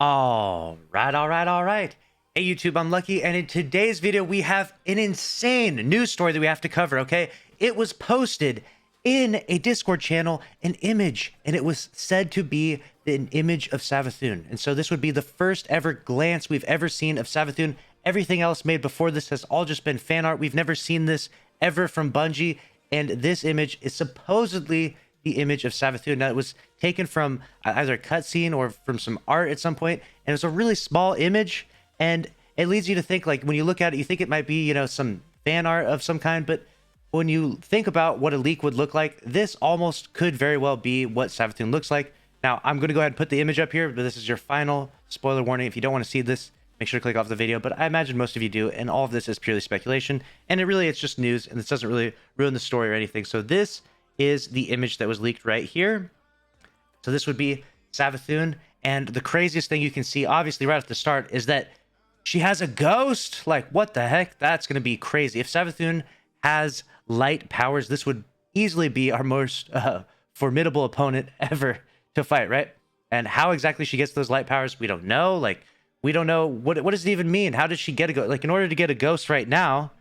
All right. Hey YouTube, I'm Lucky, and in today's video we have an insane news story that we have to cover, okay? It was posted in a Discord channel, an image, and it was said to be an image of Savathun. And so this would be the first ever glance we've ever seen of Savathun. Everything else made before this has all just been fan art. We've never seen this ever from Bungie, and this image is supposedly the image of Savathun. Now, it was taken from either a cutscene or from some art at some point, and it's a really small image, and it leads you to think, like, when you look at it, you think it might be, you know, some fan art of some kind, but when you think about what a leak would look like, this almost could very well be what Savathun looks like. Now, I'm going to go ahead and put the image up here, but this is your final spoiler warning. If you don't want to see this, make sure to click off the video, but I imagine most of you do, and all of this is purely speculation, and it's just news, and this doesn't really ruin the story or anything. So this is the image that was leaked right here. So this would be Savathun, and the craziest thing you can see, obviously, right at the start, is that she has a ghost. Like, what the heck? That's going to be crazy. If Savathun has light powers, this would easily be our most formidable opponent ever to fight, right? And how exactly she gets those light powers, we don't know. Like, we don't know what does it even mean. How does she get a ghost? Like, in order to get a ghost right now,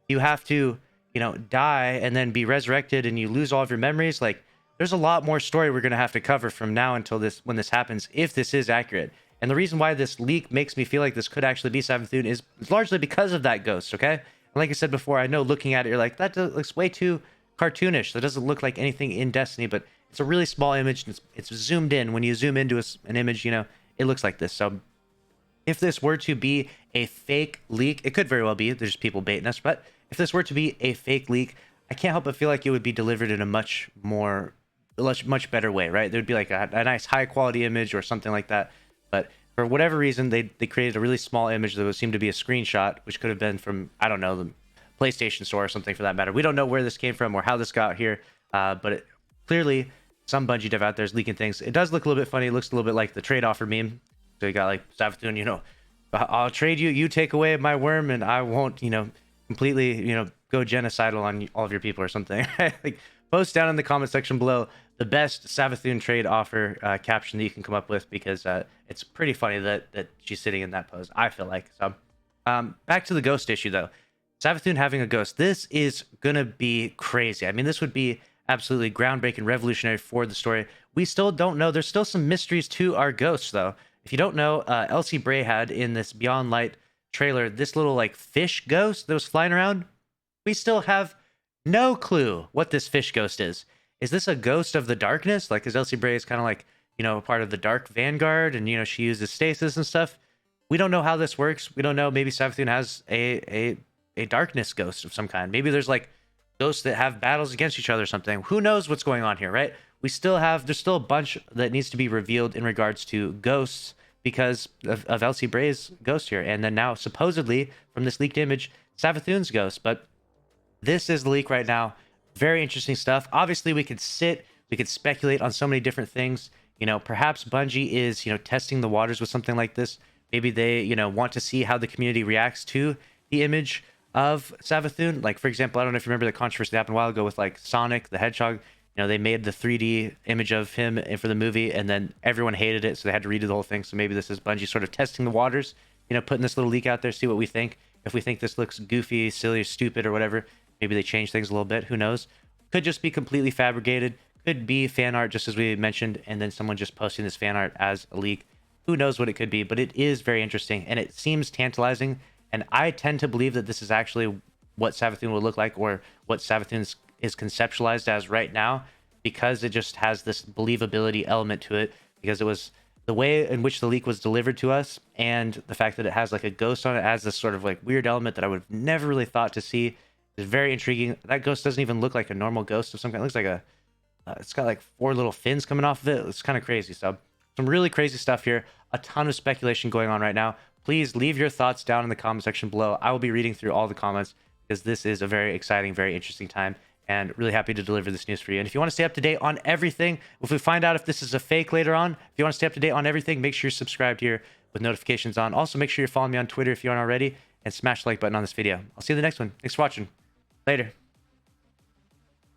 you have to, you know, die and then be resurrected, and you lose all of your memories. Like, there's a lot more story we're going to have to cover from now until when this happens, if this is accurate. And the reason why this leak makes me feel like this could actually be Savathun is largely because of that ghost, okay? And like I said before, I know looking at it, you're like, that looks way too cartoonish. That doesn't look like anything in Destiny, but it's a really small image. It's zoomed in. When you zoom into an image, you know, it looks like this. So if this were to be a fake leak, it could very well be. There's people baiting us, but if this were to be a fake leak, I can't help but feel like it would be delivered in a much better way, right? There would be like a nice high quality image or something like that. But for whatever reason, they created a really small image that would seem to be a screenshot, which could have been from, I don't know, the PlayStation Store or something for that matter. We don't know where this came from or how this got here, but clearly some Bungie dev out there is leaking things. It does look a little bit funny. It looks a little bit like the trade offer meme. So you got like Savathun, you know, I'll trade you, you take away my worm, and I won't, you know, completely, you know, go genocidal on all of your people or something. Like, post down in the comment section below the best Savathun trade offer caption that you can come up with, because it's pretty funny that she's sitting in that pose, I feel like. So back to the ghost issue though. Savathun having a ghost, this is gonna be crazy. I mean, this would be absolutely groundbreaking, revolutionary for the story. We still don't know. There's still some mysteries to our ghosts though. If you don't know, Elsie Bray had in this Beyond Light trailer this little like fish ghost that was flying around. We still have no clue what this fish ghost is. Is this a ghost of the darkness? Like, is Elsie Bray is kind of like, you know, part of the Dark Vanguard, and, you know, she uses stasis and stuff. We don't know how this works. We don't know. Maybe Savathun has a darkness ghost of some kind. Maybe there's like ghosts that have battles against each other or something. Who knows what's going on here, right? There's still a bunch that needs to be revealed in regards to ghosts because of Elsie Bray's ghost here. And then now, supposedly, from this leaked image, Savathun's ghost. But this is the leak right now. Very interesting stuff. Obviously, we could speculate on so many different things. You know, perhaps Bungie is, you know, testing the waters with something like this. Maybe they, you know, want to see how the community reacts to the image of Savathun. Like, for example, I don't know if you remember the controversy that happened a while ago with like Sonic the Hedgehog. You know, they made the 3D image of him for the movie, and then everyone hated it, so they had to redo the whole thing. So maybe this is Bungie sort of testing the waters, you know, putting this little leak out there, see what we think. If we think this looks goofy, silly, stupid, or whatever, maybe they change things a little bit. Who knows? Could just be completely fabricated. Could be fan art, just as we mentioned, and then someone just posting this fan art as a leak. Who knows what it could be, but it is very interesting, and it seems tantalizing. And I tend to believe that this is actually what Savathun will look like, or what Savathun is conceptualized as right now, because it just has this believability element to it, because it was the way in which the leak was delivered to us, and the fact that it has like a ghost on it adds this sort of like weird element that I would have never really thought to see. It's very intriguing. That ghost doesn't even look like a normal ghost of some kind. It looks like a it's got like 4 little fins coming off of it. It's kind of crazy. So some really crazy stuff here. A ton of speculation going on right now. Please leave your thoughts down in the comment section below. I will be reading through all the comments, because this is a very exciting, very interesting time, and really happy to deliver this news for you. And if you want to stay up to date on everything, if we find out if this is a fake later on, if you want to stay up to date on everything, make sure you're subscribed here with notifications on. Also, make sure you're following me on Twitter if you aren't already, and smash the like button on this video. I'll see you in the next one. Thanks for watching. Later.